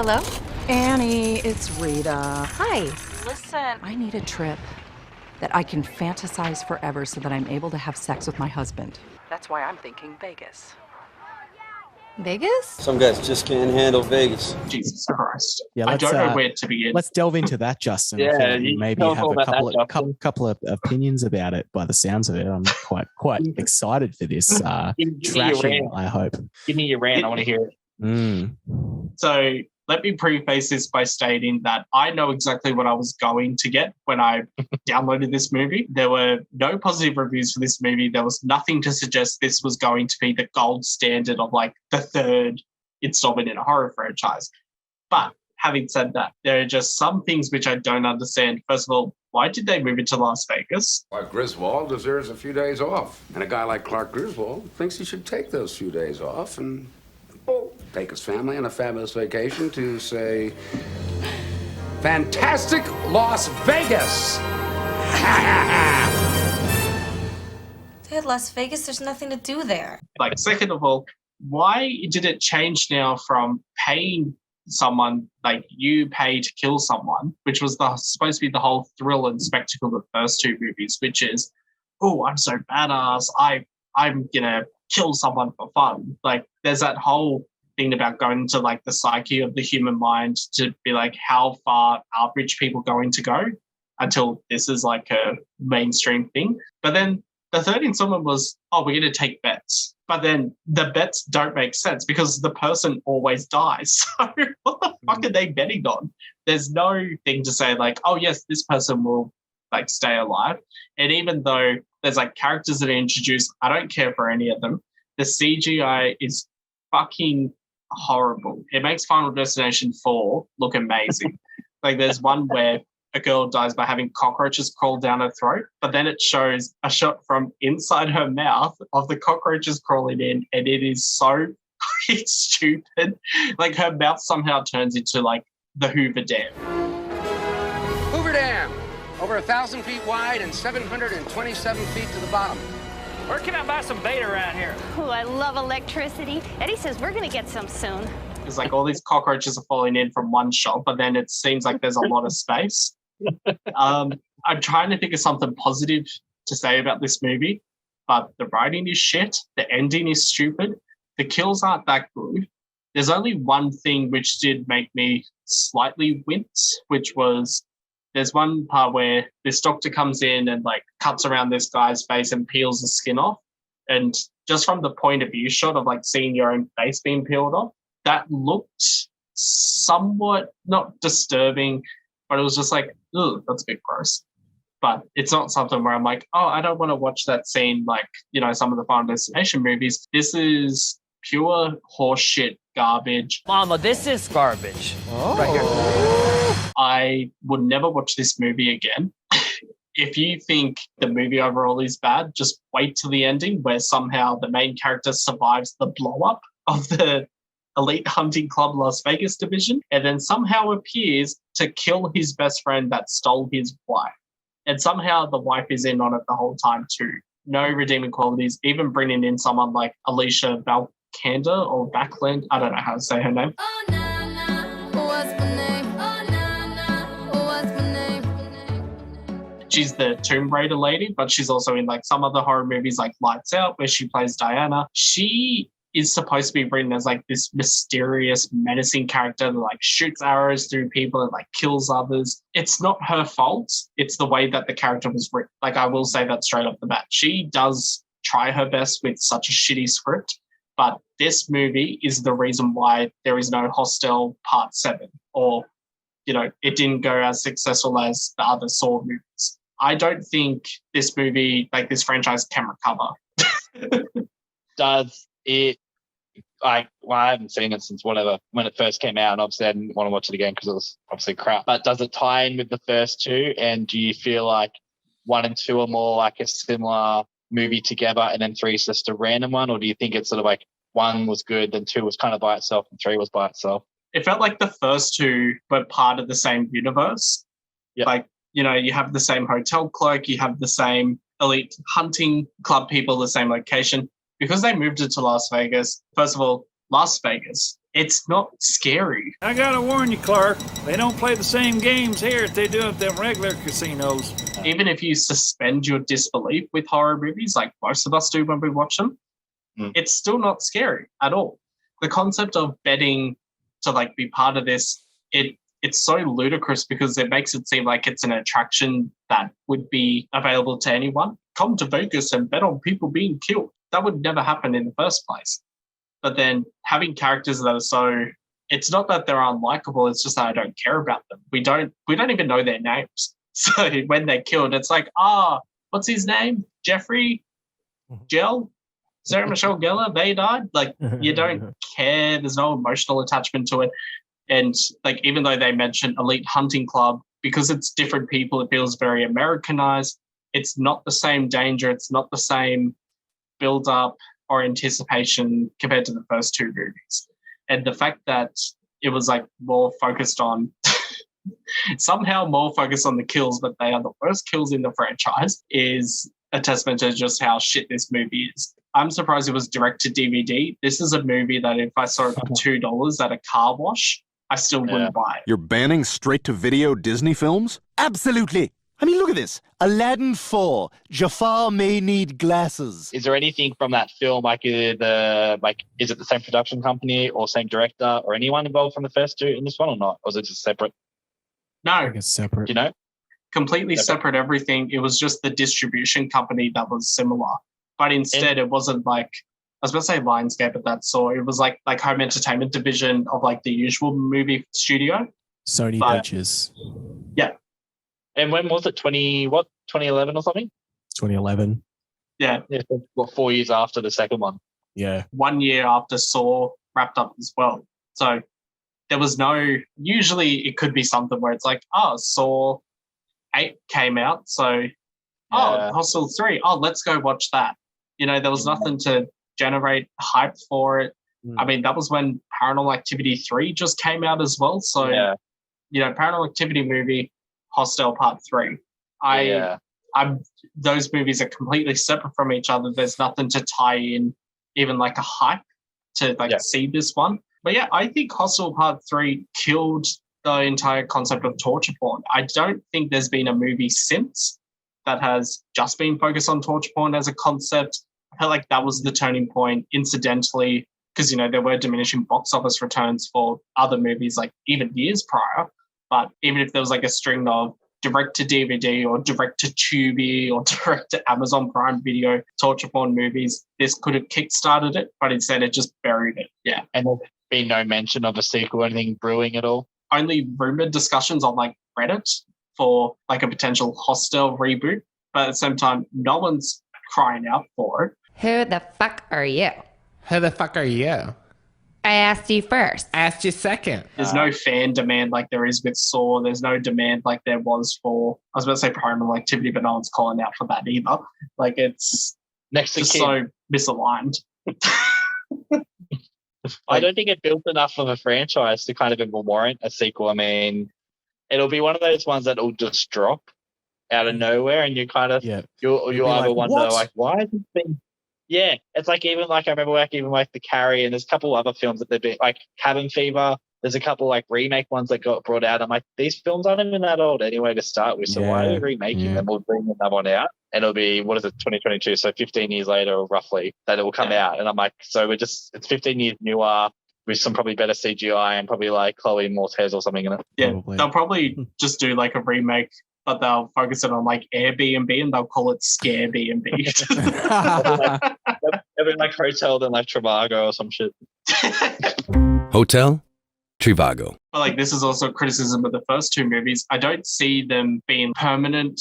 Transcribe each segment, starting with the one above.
Hello? Annie, it's Rita. Hi. Listen, I need a trip that I can fantasize forever so that I'm able to have sex with my husband. That's why I'm thinking Vegas. Vegas? Some guys just can't handle Vegas. Jesus Christ. Yeah, I don't know where to begin. Let's delve into that, Justin. I Yeah, feel like you you maybe tell us have all a about couple of opinions about it by the sounds of it. I'm quite excited for this Give me your trashing, rant. I hope. Give me your rant. I want to hear it. Mm. So let me preface this by stating that I know exactly what I was going to get when I downloaded this movie. There were no positive reviews for this movie. There was nothing to suggest this was going to be the gold standard of like the third installment in a horror franchise. But having said that, there are just some things which I don't understand. First of all, why did they move it to Las Vegas? Clark Griswold deserves a few days off. And a guy like Clark Griswold thinks he should take those few days off and take his family on a fabulous vacation to, say, fantastic Las Vegas. Dude, Las Vegas, there's nothing to do there. Like, second of all, why did it change now from paying someone, like you pay to kill someone, which was supposed to be the whole thrill and spectacle of the first two movies, which is, oh, I'm so badass, I'm gonna kill someone for fun. Like, there's that whole thing about going into like the psyche of the human mind to be like, how far are rich people going to go until this is like a mainstream thing. But then the third installment was, oh, we're going to take bets. But then the bets don't make sense because the person always dies. So what the fuck are they betting on? There's no thing to say like, oh, yes, this person will like stay alive. And even though there's like characters that are introduced, I don't care for any of them. The CGI is fucking horrible. It makes Final Destination 4 look amazing. Like there's one where a girl dies by having cockroaches crawl down her throat, but then it shows a shot from inside her mouth of the cockroaches crawling in, and it is so stupid. Like her mouth somehow turns into like the Hoover Dam. Hoover Dam, over 1,000 feet wide and 727 feet to the bottom. Where can I buy some bait around here? Oh, I love electricity. Eddie says we're going to get some soon. It's like all these cockroaches are falling in from one shot, but then it seems like there's a lot of space. I'm trying to think of something positive to say about this movie, but the writing is shit. The ending is stupid. The kills aren't that good. There's only one thing which did make me slightly wince, which was there's one part where this doctor comes in and like cuts around this guy's face and peels the skin off. And just from the point of view shot of like seeing your own face being peeled off, that looked somewhat not disturbing, but it was just like, ugh, that's a bit gross. But it's not something where I'm like, oh, I don't want to watch that scene like, you know, some of the Final Destination movies. This is pure horseshit garbage. Mama, this is garbage. Oh. Right here. I would never watch this movie again. If you think the movie overall is bad, just wait till the ending where somehow the main character survives the blow up of the Elite Hunting Club Las Vegas division and then somehow appears to kill his best friend that stole his wife. And somehow the wife is in on it the whole time too. No redeeming qualities, even bringing in someone like Alicia Vikander or Backland. I don't know how to say her name. Oh, nah, nah. What's my name? Oh, nah, nah. What's my name? She's the Tomb Raider lady, but she's also in like some other horror movies like Lights Out, where she plays Diana. She is supposed to be written as like this mysterious, menacing character that like shoots arrows through people and like kills others. It's not her fault. It's the way that the character was written. Like I will say that straight off the bat. She does try her best with such a shitty script, but this movie is the reason why there is no Hostel Part 7 or, you know, it didn't go as successful as the other Saw movies. I don't think this movie, like this franchise, can recover. Does it, I haven't seen it since whatever, when it first came out, and obviously I didn't want to watch it again because it was obviously crap. But does it tie in with the first two? And do you feel like 1 and 2 are more like a similar movie together and then 3 is just a random one? Or do you think it's sort of like 1 was good, then 2 was kind of by itself and 3 was by itself? It felt like the first two were part of the same universe. Yep. Like, you know, you have the same hotel clerk, you have the same elite hunting club people, the same location. Because they moved it to Las Vegas, first of all, Las Vegas it's not scary. I gotta warn you, Clark. They don't play the same games here as they do at them regular casinos. Even if you suspend your disbelief with horror movies, like most of us do when we watch them, it's still not scary at all. The concept of betting to like be part of this, it's so ludicrous because it makes it seem like it's an attraction that would be available to anyone. Come to Vegas and bet on people being killed. That would never happen in the first place. But then having characters that are so, it's not that they're unlikable, it's just that I don't care about them. We don't even know their names. So when they're killed, it's like, what's his name? Jeffrey? Gell? Sarah Michelle Gellar, they died. Like, you don't care. There's no emotional attachment to it. And like, even though they mention Elite Hunting Club, because it's different people, it feels very Americanized. It's not the same danger. It's not the same build up or anticipation compared to the first two movies. And the fact that it was like more focused on, somehow more focused on the kills, but they are the worst kills in the franchise, is a testament to just how shit this movie is. I'm surprised it was direct to DVD. This is a movie that if I saw it for $2 at a car wash, I still wouldn't buy it. You're banning straight-to-video Disney films? Absolutely. I mean, look at this. Aladdin 4. Jafar may need glasses. Is there anything from that film, is it the same production company or same director or anyone involved from the first two in this one or not? Or is it just separate? No. It's separate. You know? Completely separate everything. It was just the distribution company that was similar. But instead, it wasn't like, I was going to say Lionsgate, but that's all. It was like home entertainment division of like the usual movie studio. Sony Pictures. Yeah. And when was it? 2011 or something? 2011. Yeah. 4 years after the second one. Yeah. 1 year after Saw wrapped up as well. So there was usually it could be something where it's like, Saw 8 came out. So, Hostel 3. Let's go watch that. You know, there was nothing to generate hype for it. I mean, that was when Paranormal Activity 3 just came out as well. So, you know, Paranormal Activity movie, Hostel Part 3. Those movies are completely separate from each other. There's nothing to tie in, even like a hype to see this one. But yeah, I think Hostel Part 3 killed the entire concept of torture porn. I don't think there's been a movie since that has just been focused on torture porn as a concept. I felt like that was the turning point, incidentally, because, you know, there were diminishing box office returns for other movies, like even years prior. But even if there was like a string of direct to DVD or direct to Tubi or direct to Amazon Prime Video torture porn movies, this could have kickstarted it, but instead it just buried it. Yeah. And there's been no mention of a sequel or anything brewing at all? Only rumored discussions on like Reddit for like a potential Hostel reboot, but at the same time, no one's crying out for it. Who the fuck are you? Who the fuck are you? I asked you first. I asked you second. There's no fan demand like there is with Saw. There's no demand like there was for, I was about to say Paranormal Activity, but no one's calling out for that either. Like it's next to just so misaligned. I don't think it built enough of a franchise to kind of even warrant a sequel. I mean, it'll be one of those ones that will just drop out of nowhere, and you kind of you'll either like, wonder like, why has it been? Yeah, it's like even like I remember like even like The Carrie, and there's a couple other films that they've been like Cabin Fever. There's a couple like remake ones that got brought out. I'm like, these films aren't even that old anyway to start with. So why are we remaking them? We'll bring another one out, and it'll be 2022, so 15 years later roughly that it will come out. And I'm like, so it's 15 years newer with some probably better CGI and probably like Chloe Moretz or something in it. Yeah, they'll probably just do like a remake, but they'll focus it on like Airbnb and they'll call it Scare B&B. Every like hotel than like Trivago or some shit. Hotel Trivago. But like this is also criticism of the first two movies. I don't see them being permanent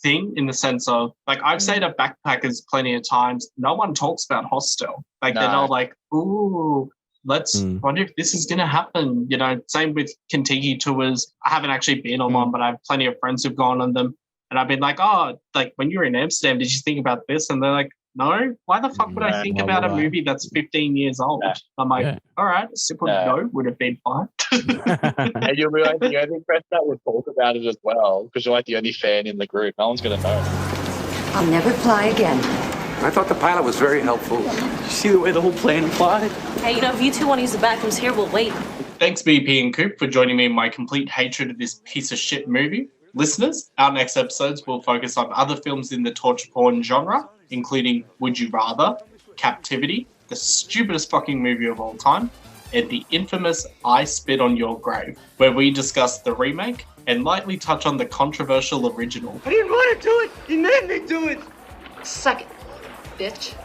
thing in the sense of like I've stayed at Backpackers plenty of times. No one talks about Hostel. Like they're not like, ooh, let's wonder if this is going to happen. You know, same with Kentucky tours. I haven't actually been on one, but I have plenty of friends who've gone on them. And I've been like, oh, like when you were in Amsterdam, did you think about this? And they're like, no, why the fuck would I think about a movie that's 15 years old? I'm like, all right, a simple no would have been fine. And you'll be like the only person that would talk about it as well, because you're like the only fan in the group. No one's going to know. I'll never fly again. I thought the pilot was very helpful. You see the way the whole plane applied? Hey, if you two want to use the bathrooms here, we'll wait. Thanks, BP and Coop, for joining me in my complete hatred of this piece of shit movie. Listeners, our next episodes will focus on other films in the torture porn genre, including Would You Rather, Captivity, the stupidest fucking movie of all time, and the infamous I Spit on Your Grave, where we discuss the remake and lightly touch on the controversial original. I didn't want to do it. He made me do it. Suck it, bitch.